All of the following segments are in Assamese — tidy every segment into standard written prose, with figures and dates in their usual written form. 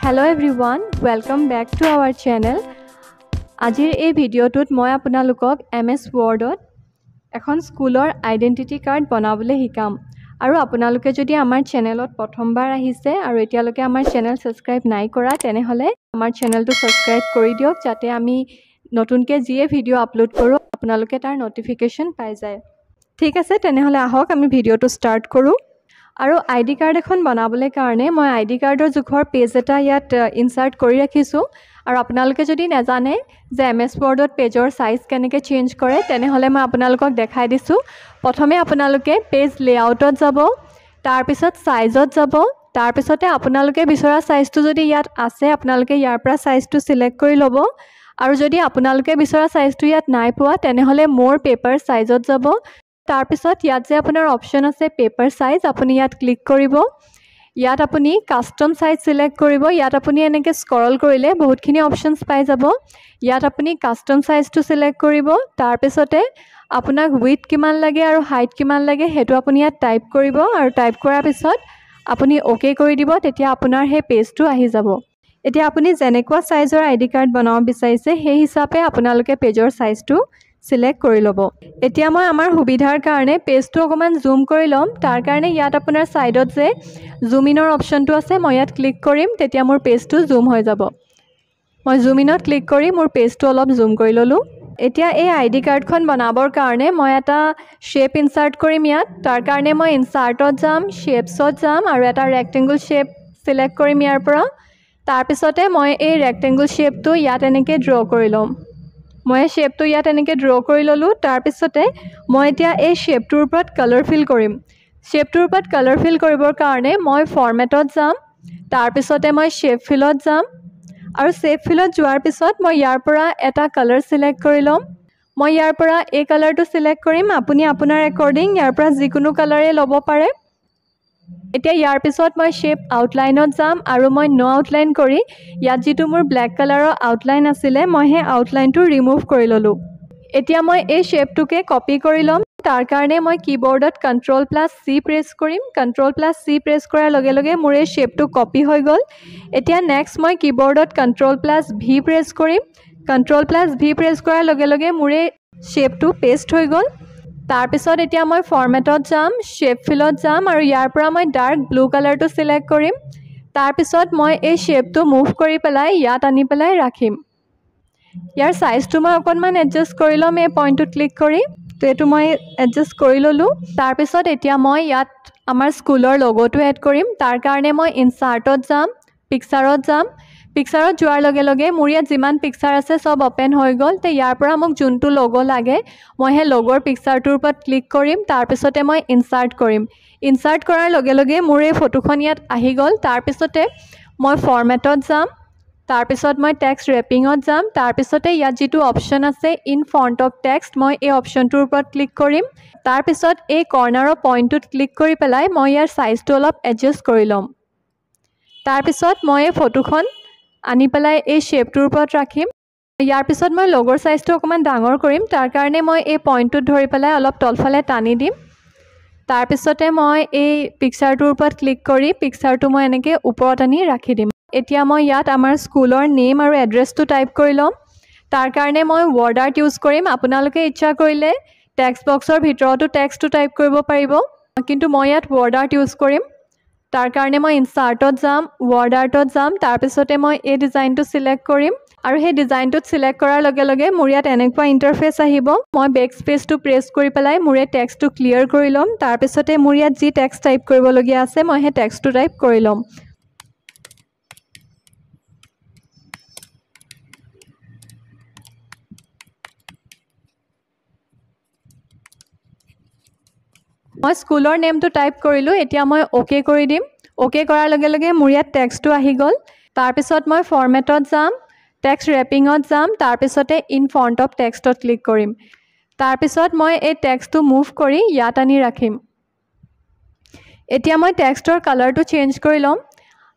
Hello everyone, welcome back to our channel. আজিৰ এই ভিডিঅ'টোত মই আপোনালোকক MS Wordত এখন স্কুলৰ আইডেন্টিটি কাৰ্ড বনাবলৈ শিকাম আৰু আপোনালোকে যদি আমাৰ চেনেলত প্ৰথমবাৰ আহিছে আৰু এতিয়ালৈকে আমাৰ চেনেল সাবস্ক্ৰাইব নাই কৰা তেনেহলে আমাৰ চেনেলটো সাবস্ক্ৰাইব কৰি দিয়ক যাতে আমি নতুনকৈ যিয়ে ভিডিঅ' আপলোড কৰো আপোনালোকে তাৰ নটিফিকেশন পাই যায় ঠিক আছে তেনেহলে আহক আমি ভিডিঅ'টো ষ্টাৰ্ট কৰো আৰু আইডি কাৰ্ড এখন বনাবলৈ কাৰণে মই আইডি কাৰ্ডৰ জোখৰ পেজ এটা ইয়াত ইনসাৰ্ট কৰি ৰাখিছো আৰু আপোনালোকে যদি নাজানে যে MS Wordত পেজৰ সাইজ কেনেকৈ চেঞ্জ কৰে তেনেহলে মই আপোনালোকক দেখাই দিছো প্ৰথমে আপোনালোকে পেজ লেআউটত যাব তাৰ পিছত সাইজত যাব তাৰ পিছতে আপোনালোকে বিচৰা সাইজটো যদি ইয়াত আছে আপোনালোকে ইয়াৰ পৰা সাইজটো সিলেক্ট কৰি ল'ব আৰু যদি আপোনালোকে বিচৰা সাইজটো ইয়াত নাই পোৱা তেনেহলে মোৰ পেপাৰ সাইজত যাব তাৰ পিছত ইয়াত যে আপোনাৰ অপচন আছে পেপাৰ সাইজ আপুনি ইয়াত ক্লিক কৰিব ইয়াত আপুনি কাস্টম সাইজ সিলেক্ট কৰিব ইয়াত আপুনি এনেকৈ স্ক্ৰল কৰিলে বহুতখিনি অপচনস পাই যাব ইয়াত আপুনি কাস্টম সাইজটো সিলেক্ট কৰিব তাৰ পিছতে আপোনাক উইডথ কিমান লাগে আৰু হাইট কিমান লাগে হেতু আপুনি ইয়াত টাইপ কৰিব আৰু টাইপ কৰাৰ পিছত আপুনি ওকে কৰি দিব তেতিয়া আপোনাৰ হে পেজটো আহি যাব এতিয়া আপুনি যেনেকুৱা সাইজৰ আইডি কাৰ্ড বনাব বিচাৰিছে সেই হিচাপে আপোনালোকে পেজৰ সাইজটো সিলেক্ট কৰি ল'ব এতিয়া মই আমাৰ সুবিধাৰ কাৰণে পেজটো অকমান জুম কৰি ল'ম তাৰ কাৰণে ইয়াত আপোনাৰ সাইডত যে জুম ইনৰ অপচনটো আছে মই ইয়াত ক্লিক কৰিম তেতিয়া মোৰ পেজটো জুম হৈ যাব মই জুম ইনত ক্লিক কৰি মোৰ পেজটো অলপ জুম কৰি ললো এতিয়া এই আইডি কাৰ্ডখন বনাবৰ কাৰণে মই এটা শেপ ইনসাৰ্ট কৰিম ইয়াত তাৰ কাৰণে মই ইনসাৰ্টত যাম শেপছত যাম আৰু এটা ৰেক্টেংগল শেপ সিলেক্ট কৰিম ইয়াৰ পৰা তাৰ পিছতে মই এই ৰেক্টেংগল শেপটো ইয়াত এনেকৈ ড্ৰ কৰি ল'ম মই শেপটো ইয়াত এনেকৈ ড্ৰ কৰি ললো তাৰ পিছতে মই এতিয়া এই শেপটোৰ ওপৰত কালাৰ ফিল কৰিম শেপটোৰ ওপৰত কালাৰ ফিল কৰিবৰ কাৰণে মই ফৰমেটত যাম তাৰ পিছতে মই শেপ ফিলত যাম আৰু শেপ ফিলত যোৱাৰ পিছত মই ইয়াৰ পৰা এটা কালাৰ সিলেক্ট কৰি ল'ম মই ইয়াৰ পৰা এই কালাৰটো সিলেক্ট কৰিম আপুনি আপোনাৰ একৰ্ডিং ইয়াৰ পৰা যিকোনো কালাৰে ল'ব পাৰে এতিয়া ইয়াৰ পিছত মই শেপ আউটলাইনত যাম আৰু মই নো আউটলাইন কৰি ইয়াত যিটো মোৰ ব্ল্যাক কালাৰৰ আউটলাইন আছিলে মই হে আউটলাইনটো ৰিমুভ কৰি ললো এতিয়া মই এই শেপটোকে কপি কৰি ল'ম তাৰ কাৰণে মই কিবৰ্ডত Ctrl+C প্ৰেছ কৰিম Ctrl+C প্ৰেছ কৰাৰ লগে লগে মোৰ এই শেপটো কপি হৈ গ'ল এতিয়া নেক্সট মই কিবৰ্ডত Ctrl+V প্ৰেছ কৰিম Ctrl+V প্ৰেছ কৰাৰ লগে লগে মোৰ এই শেপটো পেষ্ট হৈ গ'ল তাৰ পিছত এতিয়া মই ফৰমেটত যাম শেপ ফিলত যাম আৰু ইয়াৰ পৰা মই ডাৰ্ক ব্লু কালাৰটো সিলেক্ট কৰিম তাৰ পিছত মই এই শেপটো মুভ কৰি পেলাই ইয়াত আনি পেলাই ৰাখিম ইয়াৰ সাইজটো মই অকনমান এডজাস্ট কৰি ল'ম এই পইণ্টত ক্লিক কৰি তো এটো মই এডজাস্ট কৰি ললো তাৰ পিছত এতিয়া মই ইয়াত আমাৰ স্কুলৰ লোগোটো এড কৰিম তাৰ কাৰণে মই ইনসাৰ্টত যাম পিকচাৰত যাম পিকচাৰত যোৱাৰ লগে লগে মোৰ ইয়াত যিমান পিকচাৰ আছে সব ওপেন হৈ গ'ল তে ইয়াৰ পৰা মোক যোনটো লোগো লাগে মই হে লোগোৰ পিকচাৰটোৰ ওপৰত ক্লিক কৰিম তাৰ পিছতে মই ইনসাৰ্ট কৰিম ইনসাৰ্ট কৰাৰ লগে লগে মোৰ এই ফটোখন ইয়াত আহি গ'ল তাৰ পিছতে মই ফৰমেটত যাম তাৰ পিছত মই টেক্সট ৰেপিঙত যাম তাৰ পিছতে ইয়াত যেটো অপচন আছে ইন ফ্ৰন্ট অফ টেক্সট মই এই অপচনটোৰ ওপৰত ক্লিক কৰিম তাৰ পিছত এই কৰ্নাৰৰ পইণ্টত ক্লিক কৰি পেলাই মই ইয়াৰ সাইজটো অলপ এডজাস্ট কৰি ল'ম তাৰ পিছত মই এই ফটোখন আনি পেলাই এই শেপটোৰ ওপৰত ৰাখিম ইয়াৰ পিছত মই লোগোৰ সাইজটো অকমান ডাঙৰ কৰিম তাৰ কাৰণে মই এই পইণ্টটোত ধৰি পেলাই অলপ তলফালে টানি দিম তাৰ পিছতে মই এই পিকচাৰটোৰ ওপৰত ক্লিক কৰি পিকচাৰটো মই এনেকৈ ওপৰত আনি ৰাখি দিম এতিয়া মই ইয়াত আমাৰ স্কুলৰ নেম আৰু এড্ৰেছটো টাইপ কৰি ল'ম তাৰ কাৰণে মই ৱৰ্ড আৰ্ট ইউজ কৰিম আপোনালোকে ইচ্ছা কৰিলে টেক্সট বক্সৰ ভিতৰতো টেক্সটটো টাইপ কৰিব পাৰিব কিন্তু মই ইয়াত ৱৰ্ড আৰ্ট ইউজ কৰিম তাৰ কাৰণে মই ইনসাৰ্টত যাম ৱৰ্ড আৰ্টত যাম তাৰ পিছতে মই এই ডিজাইনটো সিলেক্ট কৰিম আৰু সেই ডিজাইনটোত সিলেক্ট কৰাৰ লগে লগে মোৰ ইয়াত এনেকুৱা ইন্টাৰফেস আহিব মই বেক স্পেচটো প্ৰেছ কৰি পেলাই মোৰ এই টেক্সটটো ক্লিয়াৰ কৰি ল'ম তাৰ পিছতে মোৰ ইয়াত যি টেক্সট টাইপ কৰিবলগীয়া আছে মই সেই টেক্সটটো টাইপ কৰি ল'ম মই স্কুলৰ নেমটো টাইপ কৰিলো এতিয়া মই ওকে কৰি দিম ওকে কৰাৰ লগে লগে মোৰ ইয়াত টেক্সটটো আহি গ'ল তাৰ পিছত মই ফৰমেটত যাম টেক্সট ৰেপিঙত যাম তাৰ পিছতে ইন ফ্ৰন্ট অফ টেক্সটত ক্লিক কৰিম তাৰ পিছত মই এই টেক্সটটো মুভ কৰি ইয়াত আনি ৰাখিম এতিয়া মই টেক্সটৰ কালাৰটো চেঞ্জ কৰি ল'ম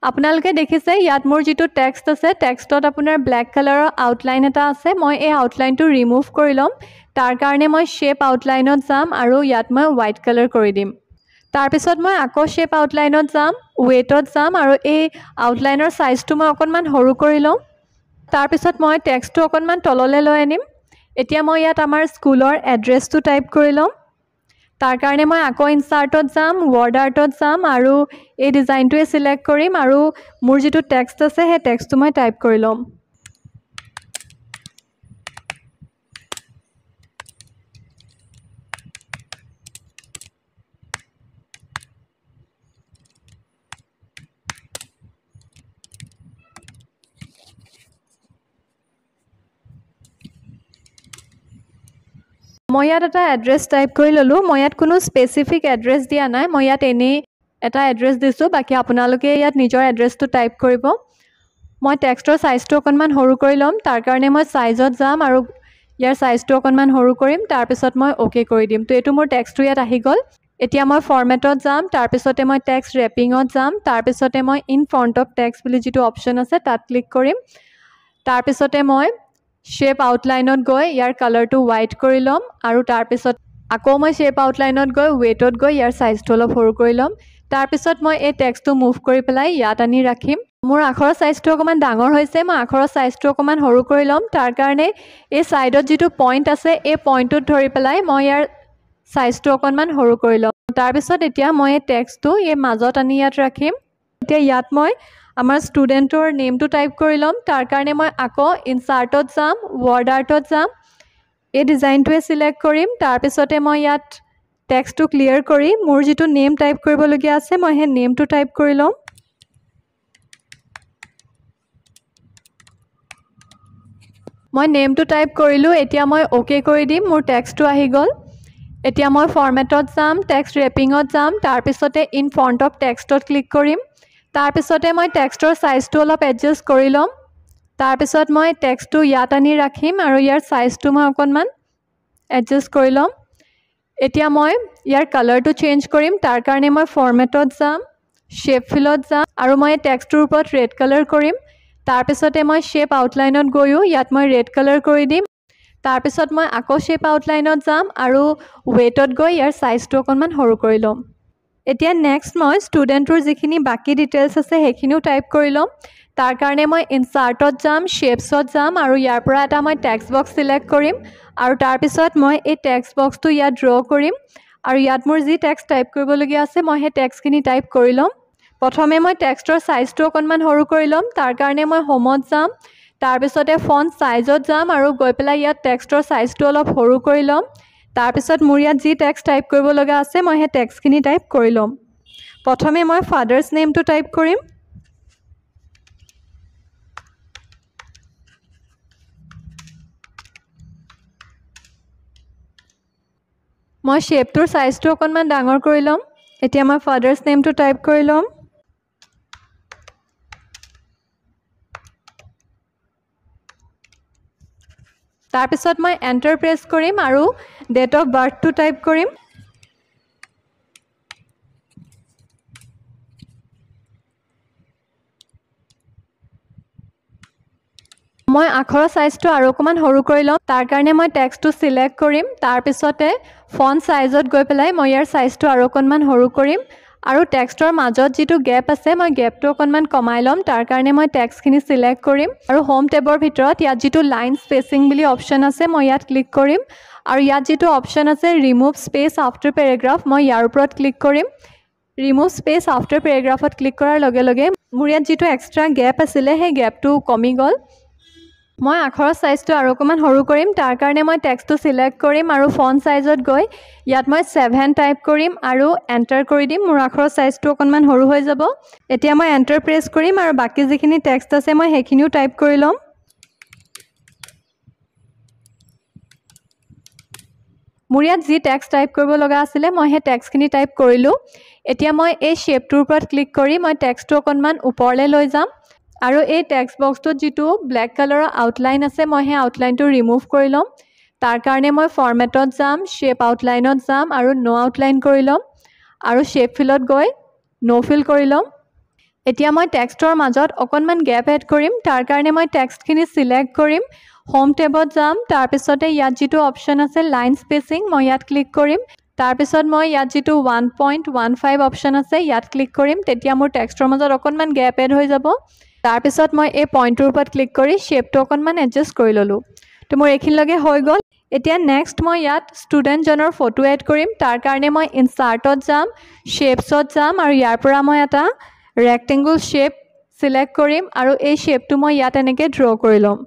আপোনালোকে দেখিছে ইয়াত মোৰ যেটো টেক্সট আছে টেক্সটত আপোনাৰ ব্ল্যাক কালাৰৰ আউটলাইন এটা আছে মই এই আউটলাইনটো ৰিমুভ কৰি ল'ম তাৰ কাৰণে মই শেপ আউটলাইনত যাম আৰু ইয়াত মই হোৱাইট কালাৰ কৰি দিম তাৰপিছত মই আকৌ শ্বেপ আউটলাইনত যাম, ৱেটত যাম আৰু এই আউটলাইনৰ সাইজটো মই অকণমান সৰু কৰি লম। তাৰপিছত মই টেক্সটটো অকণমান তললৈ লৈ আনিম। এতিয়া মই ইয়াত আমাৰ স্কুলৰ এড্ৰেছটো টাইপ কৰি ল'ম। তাৰ কাৰণে মই আকৌ ইনচাৰ্টত যাম, ৱৰ্ড আৰ্টত যাম আৰু এই ডিজাইনটোৱে সিলেক্ট কৰিম আৰু মোৰ যিটো টেক্সট আছে সেই টেক্সটটো মই টাইপ কৰি ল'ম। মই ইয়াত এটা এড্ৰেছ টাইপ কৰি ল'লোঁ। মই ইয়াত কোনো স্পেচিফিক এড্ৰেছ দিয়া নাই, মই ইয়াত এনেই এটা এড্ৰেছ দিছোঁ, বাকী আপোনালোকে ইয়াত নিজৰ এড্ৰেছটো টাইপ কৰিব। মই টেক্সটৰ সাইজটো অকণমান সৰু কৰি ল'ম। তাৰ কাৰণে মই সাইজত যাম আৰু ইয়াৰ সাইজটো অকণমান সৰু কৰিম। তাৰপিছত মই অ'কে কৰি দিম। তো এইটো মোৰ টেক্সটটো ইয়াত আহি গ'ল। এতিয়া মই ফৰ্মেটত যাম, তাৰপিছতে মই টেক্সট ৰেপিঙত যাম, তাৰপিছতে মই ইন ফ্ৰণ্ট অফ টেক্সট বুলি যিটো অপশ্যন আছে তাত ক্লিক কৰিম। তাৰপিছতে মই শ্বেপ আউটলাইনত গৈ ইয়াৰ কালাৰটো হোৱাইট কৰি ল'ম আৰু তাৰপিছত আকৌ মই শ্বেপ আউটলাইনত গৈ ৱেটত গৈ ইয়াৰ সাইজটো অলপ সৰু কৰি ল'ম। তাৰপিছত মই এই টেক্সটটো মুভ কৰি পেলাই ইয়াত আনি ৰাখিম। মোৰ আখৰৰ সাইজটো অকণমান ডাঙৰ হৈছে, মই আখৰৰ সাইজটো অকণমান সৰু কৰি ল'ম। তাৰ কাৰণে এই ছাইডত যিটো পইণ্ট আছে এই পইণ্টটোত ধৰি পেলাই মই ইয়াৰ সাইজটো অকণমান সৰু কৰি ল'ম। তাৰপিছত এতিয়া মই এই টেক্সটটো এই মাজত আনি ইয়াত ৰাখিম। এতিয়া ইয়াত মই আমাৰ ষ্টুডেণ্টৰ নেমটো টাইপ কৰি ল'ম। তাৰ কাৰণে মই আকৌ ইনচাৰ্টত যাম, ৱৰ্ড আৰ্টত যাম, এই ডিজাইনটোৱে সিলেক্ট কৰিম। তাৰপিছতে মই ইয়াত টেক্সটটো ক্লিয়াৰ কৰি মোৰ যিটো নেম টাইপ কৰিবলগীয়া আছে মই সেই নেমটো টাইপ কৰি ল'ম। মই নেমটো টাইপ কৰিলোঁ। এতিয়া মই অ'কে কৰি দিম। মোৰ টেক্সটটো আহি গ'ল। এতিয়া মই ফৰ্মেটত যাম, টেক্সট ৰেপিঙত যাম, তাৰপিছতে ইন ফ্ৰণ্ট অফ টেক্সটত ক্লিক কৰিম। তাৰপিছতে মই টেক্সটৰ সাইজটো অলপ এডজাষ্ট কৰি ল'ম। তাৰপিছত মই টেক্সটটো ইয়াত আনি ৰাখিম আৰু ইয়াৰ সাইজটো মই অকণমান এডজাষ্ট কৰি ল'ম। এতিয়া মই ইয়াৰ কালাৰটো চেঞ্জ কৰিম। তাৰ কাৰণে মই ফৰ্মেটত যাম, শ্বেপ ফিলত যাম আৰু মই টেক্সটটোৰ ওপৰত ৰেড কালাৰ কৰিম। তাৰপিছতে মই শ্বেপ আউটলাইনত গৈও ইয়াত মই ৰেড কালাৰ কৰি দিম। তাৰপিছত মই আকৌ শ্বেপ আউটলাইনত যাম আৰু ৱেটত গৈ ইয়াৰ সাইজটো অকণমান সৰু কৰি ল'ম। এতিয়া নেক্সট মই ষ্টুডেণ্টৰ যিখিনি বাকী ডিটেইলছ আছে সেইখিনিও টাইপ কৰি ল'ম। তাৰ কাৰণে মই ইনচাৰ্টত যাম, শ্বেপছত যাম আৰু ইয়াৰ পৰা এটা মই টেক্সট বক্স সিলেক্ট কৰিম আৰু তাৰপিছত মই এই টেক্সট বক্সটো ইয়াত ড্ৰ কৰিম আৰু ইয়াত মোৰ যি টেক্সট টাইপ কৰিবলগীয়া আছে মই সেই টেক্সটখিনি টাইপ কৰি ল'ম। প্ৰথমে মই টেক্সটৰ সাইজটো অকণমান সৰু কৰি ল'ম। তাৰ কাৰণে মই হোমত যাম, তাৰপিছতে ফন্ট সাইজত যাম আৰু গৈ পেলাই ইয়াত টেক্সটৰ সাইজটো অলপ সৰু কৰি ল'ম। তাৰপিছত মোৰ ইয়াত যি টেক্সট টাইপ কৰিব লগা আছে মই সেই টেক্সটখিনি টাইপ কৰি ল'ম। প্ৰথমে মই ফাদাৰ্ছ নেমটো টাইপ কৰিম। মই শ্বেপটোৰ সাইজটো অকণমান ডাঙৰ কৰি ল'ম। এতিয়া মই ফাদাৰ্ছ নেমটো টাইপ কৰি ল'ম। তাৰপিছত মই এণ্টাৰ প্ৰেছ কৰিম আৰু ডেট অফ বাৰ্থটো টাইপ কৰিম। মই আখৰৰ সাইজটো আৰু অকণমান সৰু কৰি ল'ম। তাৰ কাৰণে মই টেক্সটটো সিলেক্ট কৰিম। তাৰপিছতে ফন্ট সাইজত গৈ পেলাই মই ইয়াৰ সাইজটো আৰু অকণমান সৰু কৰিম আৰু টেক্সটৰ মাজত যিটো গেপ আছে মই গেপটো অকণমান কমাই ল'ম। তাৰ কাৰণে মই টেক্সটখিনি সিলেক্ট কৰিম আৰু হোম টেবৰ ভিতৰত ইয়াত যিটো লাইন স্পেচিং বুলি অপশ্যন আছে মই ইয়াত ক্লিক কৰিম আৰু ইয়াত যিটো অপশ্যন আছে ৰিমুভ স্পেচ আফটাৰ পেৰেগ্ৰাফ মই ইয়াৰ ওপৰত ক্লিক কৰিম। ৰিমুভ স্পেচ আফটাৰ পেৰেগ্ৰাফত ক্লিক কৰাৰ লগে লগে মোৰ ইয়াত যিটো এক্সট্ৰা গেপ আছিলে সেই গেপটো কমি গ'ল। মই আখৰৰ সাইজটো আৰু অকণমান সৰু কৰিম। তাৰ কাৰণে মই টেক্সটটো সিলেক্ট কৰিম আৰু ফন্ট সাইজত গৈ ইয়াত মই 7 টাইপ কৰিম আৰু এণ্টাৰ কৰি দিম। মোৰ আখৰৰ সাইজটো অকণমান সৰু হৈ যাব। এতিয়া মই এণ্টাৰ প্ৰেছ কৰিম আৰু বাকী যিখিনি টেক্সট আছে মই সেইখিনিও টাইপ কৰি ল'ম। মোৰ ইয়াত যি টেক্সট টাইপ কৰিব লগা আছিলে মই সেই টেক্সটখিনি টাইপ কৰিলোঁ। এতিয়া মই এই শ্বেপটোৰ ওপৰত ক্লিক কৰি মই টেক্সটটো অকণমান ওপৰলৈ লৈ যাম আৰু এই টেক্সট বক্সটোত যিটো ব্লেক কালাৰৰ আউটলাইন আছে মই সেই আউটলাইনটো ৰিমুভ কৰি ল'ম। তাৰ কাৰণে মই ফৰ্মেটত যাম, শ্বেপ আউটলাইনত যাম আৰু ন' আউটলাইন কৰি ল'ম আৰু শ্বেপ ফিলত গৈ ন' ফিল কৰি ল'ম। এতিয়া মই টেক্সটৰ মাজত অকণমান গেপ এড কৰিম। তাৰ কাৰণে মই টেক্সটখিনি সিলেক্ট কৰিম, হোম টেবত যাম, তাৰপিছতে ইয়াত যিটো অপশ্যন আছে লাইন স্পেচিং মই ইয়াত ক্লিক কৰিম। তাৰ পিছত মই ইয়াত যেটো 1.15 অপচন আছে ইয়াত ক্লিক কৰিম তেতিয়া মোৰ টেক্সটৰ মাজত অকনমান গ্যাপ এড হৈ যাব তাৰ পিছত মই এই পইণ্টৰ ওপৰত ক্লিক কৰি শেপটো অকনমান এডজাস্ট কৰি ললো তো মোৰ এইখিনি লগে হৈ গল এতিয়া নেক্সট মই ইয়াত ষ্টুডেন্ট জনৰ ফটো এড কৰিম তাৰ কাৰণে মই ইনসাৰ্টত যাম শেপছত যাম আৰু ইয়াৰ পৰা মই এটা ৰেক্টেংগল শেপ সিলেক্ট কৰিম আৰু এই শেপটো মই ইয়াত এনেকৈ ড্ৰ কৰি লম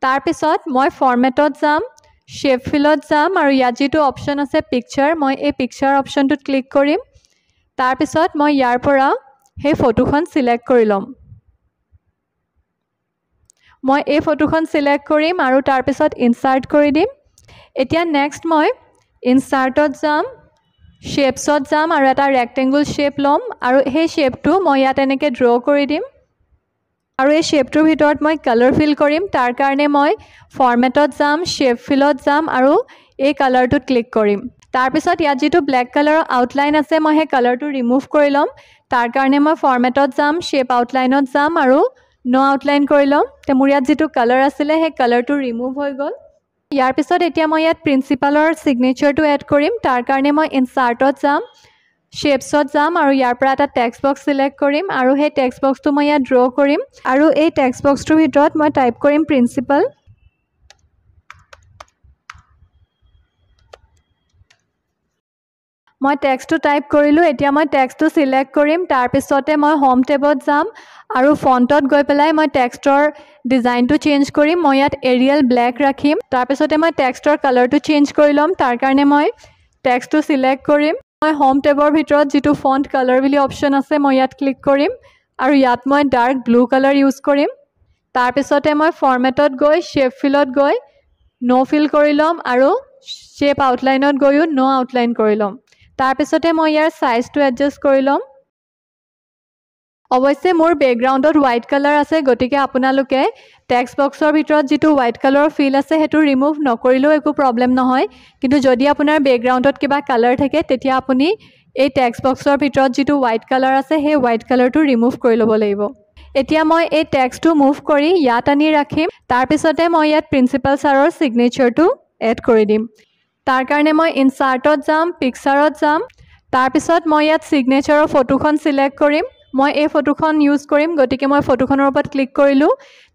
তাৰ পিছত মই ফৰমেটত যাম শেপ ফিলত যাম আৰু ইয়াত যেটো অপচন আছে পিকচাৰ মই এই পিকচাৰ অপচনটোত ক্লিক কৰিম তাৰ পিছত মই ইয়াৰ পৰা সেই ফটোখন সিলেক্ট কৰি লম মই এই ফটোখন সিলেক্ট কৰিম আৰু তাৰ পিছত ইনসাৰ্ট কৰি দিম এতিয়া নেক্সট মই ইনসাৰ্টত যাম শেপছত যাম আৰু এটা ৰেক্টেংগল শেপ লম আৰু সেই শেপটো মই ইয়াত এনেকৈ ড্ৰ কৰি দিম আৰু এই শেপটোৰ ভিতৰত মই কালাৰ ফিল কৰিম তাৰ কাৰণে মই ফৰমেটত যাম শেপ ফিলত যাম আৰু এই কালাৰটোত ক্লিক কৰিম তাৰ পিছত ইয়াত যেটো ব্ল্যাক কালাৰৰ আউটলাইন আছে মই সেই কালাৰটো ৰিমুভ কৰি লম তাৰ কাৰণে মই ফৰমেটত যাম শেপ আউটলাইনত যাম আৰু নো আউটলাইন কৰি লম তে মোৰ ইয়াত যেটো কালাৰ আছিল সেই কালাৰটো ৰিমুভ হৈ গল ইয়াৰ পিছত এতিয়া মই ইয়াত প্ৰিন্সিপালৰ সিগনেচাৰটো এড কৰিম তাৰ কাৰণে মই ইনসাৰ্টত যাম শেপছত যাম আৰু ইয়াৰ পৰা এটা টেক্সট বক্স সিলেক্ট কৰিম আৰু সেই টেক্সট বক্সটো মই ইয়াত ড্ৰ কৰিম আৰু এই টেক্সট বক্সটোৰ ভিতৰত মই টাইপ কৰিম প্ৰিন্সিপাল মই টেক্সটটো টাইপ কৰিলো এতিয়া মই টেক্সটটো সিলেক্ট কৰিম তাৰ পিছতে মই হোম টেবত যাম আৰু ফন্টত গৈ পেলাই মই টেক্সটৰ ডিজাইনটো চেঞ্জ কৰিম মই ইয়াত এৰিয়েল ব্ল্যাক ৰাখিম তাৰ পিছতে মই টেক্সটৰ কালাৰটো চেঞ্জ কৰি লম তাৰ কাৰণে মই টেক্সটটো সিলেক্ট কৰিম মই হোম টেবৰ ভিতৰত যেটো ফন্ট কালাৰ বুলি অপচন আছে মই ইয়াত ক্লিক কৰিম আৰু ইয়াত মই ডাৰ্ক ব্লু কালাৰ ইউজ কৰিম তাৰ পিছতে মই ফৰমেটত গৈ শেপ ফিলত গৈ নো ফিল কৰি লম আৰু শেপ আউটলাইনত গৈও নো আউটলাইন কৰি লম তাৰ পিছতে মই ইয়াৰ সাইজটো এডজাস্ট কৰি লম অৱশ্যে মোৰ বেকগ্ৰাউণ্ডত হোৱাইট কালাৰ আছে গতিকে আপোনালোকে টেক্সট বক্সৰ ভিতৰত যেটো হোৱাইট কালাৰৰ ফিল আছে হেতু ৰিমুভ নকৰিলেও একো প্ৰবলেম নহয় কিন্তু যদি আপোনাৰ বেকগ্ৰাউণ্ডত কিবা কালাৰ থাকে তেতিয়া আপুনি এই টেক্সট বক্সৰ ভিতৰত যেটো হোৱাইট কালাৰ আছে সেই হোৱাইট কালাৰটো ৰিমুভ কৰি ল'ব লাগিব এতিয়া মই এই টেক্সটটো মুভ কৰি ইয়াত আনি ৰাখিম তাৰ পিছতে মই ইয়াত প্ৰিন্সিপাল ছাৰৰ সিগনেচাৰটো এড কৰি দিম তাৰ কাৰণে মই ইনসাৰ্টত যাম পিকচাৰত যাম তাৰ পিছত মই ইয়াত সিগনেচাৰৰ ফটোখন সিলেক্ট কৰিম মই এই ফটোখন ইউজ কৰিম গতিকে মই ফটোখনৰ ওপৰত ক্লিক কৰিলো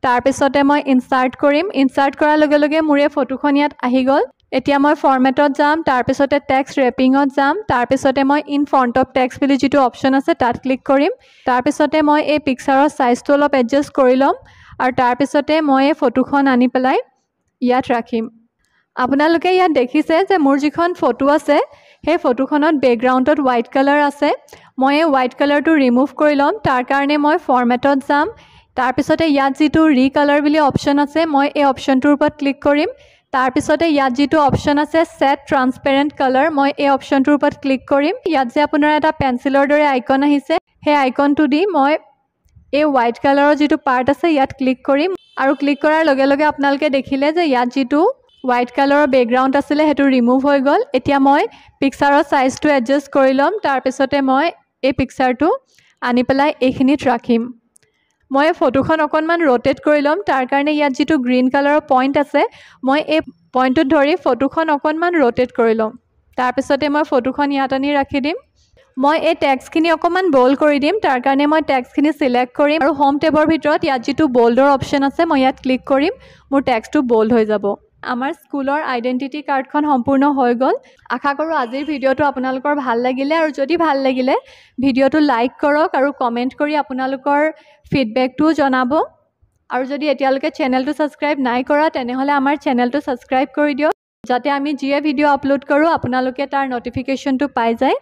তাৰ পিছতে মই ইনসাৰ্ট কৰিম ইনসাৰ্ট কৰাৰ লগে লগে মোৰ এই ফটোখন ইয়াত আহি গল এতিয়া মই ফৰমেটত যাম তাৰ পিছতে টেক্সট ৰেপিঙত যাম তাৰ পিছতে মই ইন ফ্ৰন্ট অফ টেক্সট বুলি যেটো অপচন আছে তাত ক্লিক কৰিম তাৰ পিছতে মই এই পিকচাৰৰ সাইজটো অলপ এডজাস্ট কৰি লম আৰু তাৰ পিছতে মই এই ফটোখন আনি পেলাই ইয়াত ৰাখিম আপোনালোকে ইয়াত দেখিছে যে মোৰ যিখন ফটো আছে সেই ফটোখনত বেকগ্ৰাউণ্ডত হোৱাইট কালাৰ আছে মই এই হোৱাইট কালাৰটো ৰিমুভ কৰি লম তাৰ কাৰণে মই ফৰমেটত যাম তাৰ পিছতে ইয়াত যেটো ৰিকালাৰ বুলি অপচন আছে মই এই অপচনটোৰ ওপৰত ক্লিক কৰিম তাৰ পিছতে ইয়াত যেটো অপচন আছে সেট ট্ৰান্সপেৰেন্ট কালাৰ মই এই অপচনটোৰ ওপৰত ক্লিক কৰিম ইয়াত যে আপোনাৰ এটা পেন্সিলৰ দৰে আইকন আহিছে সেই আইকনটো দি মই এই হোৱাইট কালাৰৰ যেটো পাৰ্ট আছে ইয়াত ক্লিক কৰিম আৰু ক্লিক কৰাৰ লগে লগে আপোনালোকে দেখিলে যে ইয়াত যেটো হোৱাইট কালাৰৰ বেকগ্ৰাউণ্ড আছিল হেতু ৰিমুভ হৈ গল এতিয়া মই পিকচাৰৰ সাইজটো এডজাস্ট কৰি লম তাৰ পিছতে মই এই পিকচাৰটো আনি পেলাই এইখিনিত ৰাখিম মই ফটোখন অকনমান ৰোটেট কৰি লম তাৰ কাৰণে ইয়াত যেটো গ্ৰীন কালাৰৰ পইণ্ট আছে মই এই পইণ্টটোত ধৰি ফটোখন অকনমান ৰোটেট কৰি লম তাৰ পিছতে মই ফটোখন ইয়াত আনি ৰাখি দিম মই এই টেক্সটখিনি অকনমান বোল্ড কৰি দিম তাৰ কাৰণে মই টেক্সটখিনি সিলেক্ট কৰিম আৰু হোম টেবৰ ভিতৰত ইয়াত যেটো বোল্ডৰ অপচন আছে মই ইয়াত ক্লিক কৰিম মোৰ টেক্সটটো বোল্ড হৈ যাব আমাৰ স্কুলৰ আইডেন্টিটি কাৰ্ডখন সম্পূৰ্ণ হৈ গল আশা কৰো আজিৰ ভিডিওটো আপোনালোকৰ ভাল লাগিলে আৰু যদি ভাল লাগিলে ভিডিওটো লাইক কৰক আৰু কমেন্ট কৰি আপোনালোকৰ ফিডবেকটো জনাব আৰু যদি এতিয়ালৈকে চেনেলটো সাবস্ক্ৰাইব নাই কৰা তেনেহলে আমাৰ চেনেলটো সাবস্ক্ৰাইব কৰি দিয়ক যাতে আমি যিয়ে ভিডিও আপলোড কৰো আপোনালোকে তাৰ নটিফিকেশনটো পাই যায়